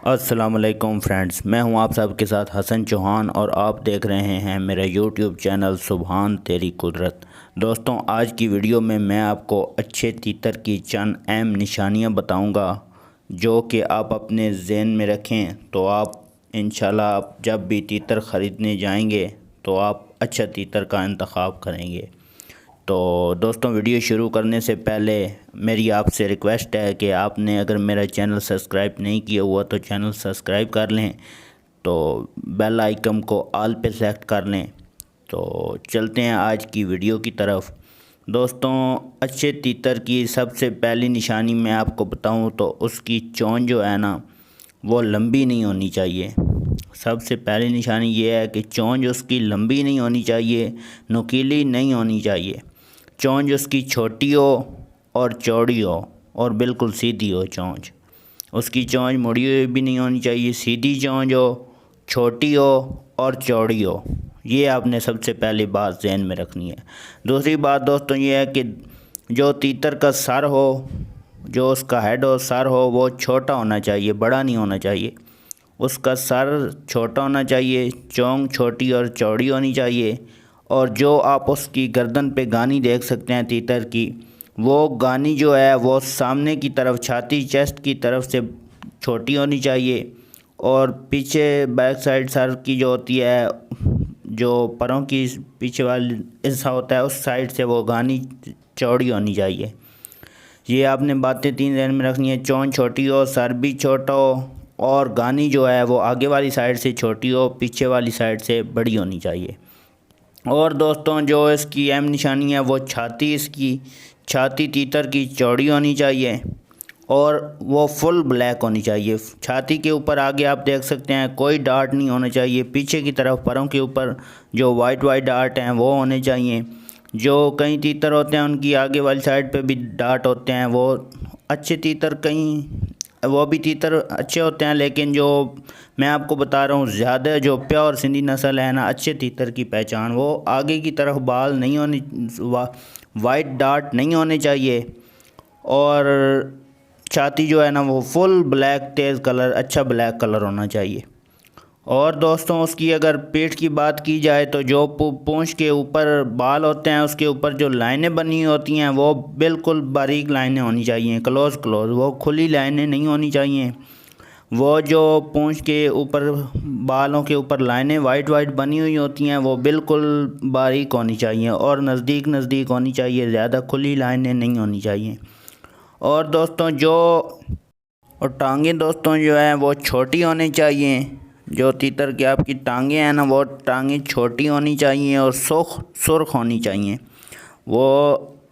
अस्सलाम वालेकुम फ्रेंड्स, मैं हूं आप सबके साथ हसन चौहान और आप देख रहे हैं मेरा यूट्यूब चैनल सुभान तेरी कुदरत। दोस्तों, आज की वीडियो में मैं आपको अच्छे तीतर की चंद अहम निशानियां बताऊंगा जो कि आप अपने ज़हन में रखें तो आप इंशाल्लाह आप जब भी तीतर ख़रीदने जाएंगे तो आप अच्छा तीतर का इंतखाब करेंगे। तो दोस्तों, वीडियो शुरू करने से पहले मेरी आपसे रिक्वेस्ट है कि आपने अगर मेरा चैनल सब्सक्राइब नहीं किया हुआ तो चैनल सब्सक्राइब कर लें, तो बेल आइकन को ऑल पे सेलेक्ट कर लें। तो चलते हैं आज की वीडियो की तरफ। दोस्तों, अच्छे तीतर की सबसे पहली निशानी मैं आपको बताऊं तो उसकी चोंच जो है ना वो लंबी नहीं होनी चाहिए। सबसे पहली निशानी ये है कि चोंच उसकी लंबी नहीं होनी चाहिए, नुकीली नहीं होनी चाहिए। चोंच उसकी छोटी हो और चौड़ी हो और बिल्कुल सीधी हो चोंच। उसकी चोंच मुड़ी हुई भी नहीं होनी चाहिए, सीधी चोंच हो, छोटी हो और चौड़ी हो। ये आपने सबसे पहली बात ज़हन में रखनी है। दूसरी बात दोस्तों ये है कि जो तीतर का सर हो, जो उसका हेड हो, सर हो, वो छोटा होना चाहिए, बड़ा नहीं होना चाहिए। उसका सर छोटा होना चाहिए, चोंच छोटी और चौड़ी होनी चाहिए। और जो आप उसकी गर्दन पे गानी देख सकते हैं तीतर की, वो गानी जो है वो सामने की तरफ छाती चेस्ट की तरफ से छोटी होनी चाहिए और पीछे बैक साइड सर की जो होती है, जो परों की पीछे वाली हिस्सा होता है उस साइड से वो गानी चौड़ी होनी चाहिए। ये आपने बातें तीन ध्यान में रखनी है। चोंच छोटी हो, सर भी छोटा हो और गानी जो है वो आगे वाली साइड से छोटी हो, पीछे वाली साइड से बड़ी होनी चाहिए। और दोस्तों, जो इसकी अहम निशानी है वो छाती, इसकी छाती तीतर की चौड़ी होनी चाहिए और वो फुल ब्लैक होनी चाहिए। छाती के ऊपर आगे आप देख सकते हैं कोई डार्ट नहीं होना चाहिए। पीछे की तरफ परों के ऊपर जो वाइट वाइट डार्ट हैं वो होने चाहिए। जो कई तीतर होते हैं उनकी आगे वाली साइड पे भी डार्ट होते हैं, वो अच्छे तीतर, कई वो भी तीतर अच्छे होते हैं, लेकिन जो मैं आपको बता रहा हूँ ज़्यादा जो प्योर सिंधी नस्ल है ना, अच्छे तीतर की पहचान वो आगे की तरफ बाल नहीं होने, वाइट डार्ट नहीं होने चाहिए और छाती जो है ना वो फुल ब्लैक, तेज़ कलर, अच्छा ब्लैक कलर होना चाहिए। और दोस्तों, उसकी अगर पेट की बात की जाए तो जो पूंछ के ऊपर बाल होते हैं उसके ऊपर जो लाइनें बनी होती हैं वो बिल्कुल बारीक लाइनें होनी चाहिए, क्लोज क्लोज, वो खुली लाइनें नहीं होनी चाहिए। वो जो पूंछ के ऊपर बालों के ऊपर लाइनें वाइट वाइट बनी हुई होती हैं वो बिल्कुल बारीक होनी चाहिए और नज़दीक नज़दीक होनी चाहिए, ज़्यादा खुली लाइनें नहीं होनी चाहिए। और दोस्तों, और टांगें दोस्तों जो है वो छोटी होनी चाहिए। जो तीतर की आपकी टांगें हैं ना वो टांगें छोटी होनी चाहिए और सुर्ख होनी चाहिए। वो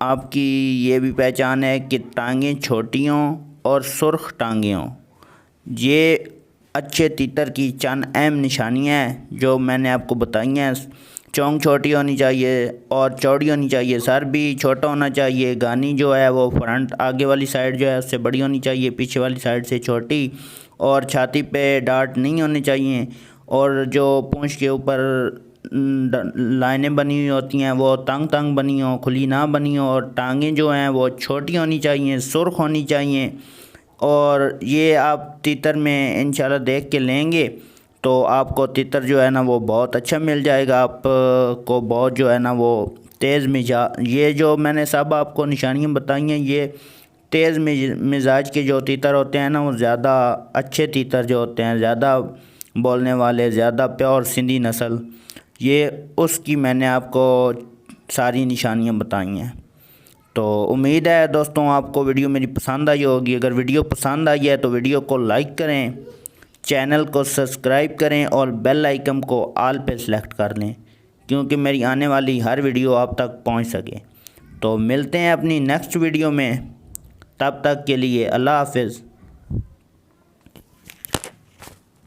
आपकी ये भी पहचान है कि टांगें छोटी हों और सुर्ख टांगें हों। ये अच्छे तीतर की चंद अहम निशानियाँ हैं जो मैंने आपको बताई हैं। चोंच छोटी होनी चाहिए और चौड़ी होनी चाहिए, सर भी छोटा होना चाहिए, गानी जो है वो फ्रंट आगे वाली साइड जो है उससे बड़ी होनी चाहिए, पीछे वाली साइड से छोटी, और छाती पे डार्ट नहीं होने चाहिए। और जो पूंछ के ऊपर लाइनें बनी हुई होती हैं वो तंग तंग बनी हो, खुली ना बनी हो। और टांगें जो हैं वो छोटी होनी चाहिए, सुर्ख होनी चाहिए। और ये आप तीतर में इंशाल्लाह देख के लेंगे तो आपको तीतर जो है ना वो बहुत अच्छा मिल जाएगा। आपको बहुत जो है ना वो तेज़ मिजाज, ये जो मैंने सब आपको निशानियाँ बताई हैं ये तेज़ मिजाज के जो तीतर होते हैं ना वो ज़्यादा अच्छे तीतर जो होते हैं, ज़्यादा बोलने वाले, ज़्यादा प्योर सिंधी नस्ल, ये उसकी मैंने आपको सारी निशानियाँ बताई हैं। तो उम्मीद है दोस्तों आपको वीडियो मेरी पसंद आई होगी। अगर वीडियो पसंद आई है तो वीडियो को लाइक करें, चैनल को सब्सक्राइब करें और बेल आइकन को ऑल पे सेलेक्ट कर लें क्योंकि मेरी आने वाली हर वीडियो आप तक पहुंच सके। तो मिलते हैं अपनी नेक्स्ट वीडियो में, तब तक के लिए अल्लाह हाफिज़।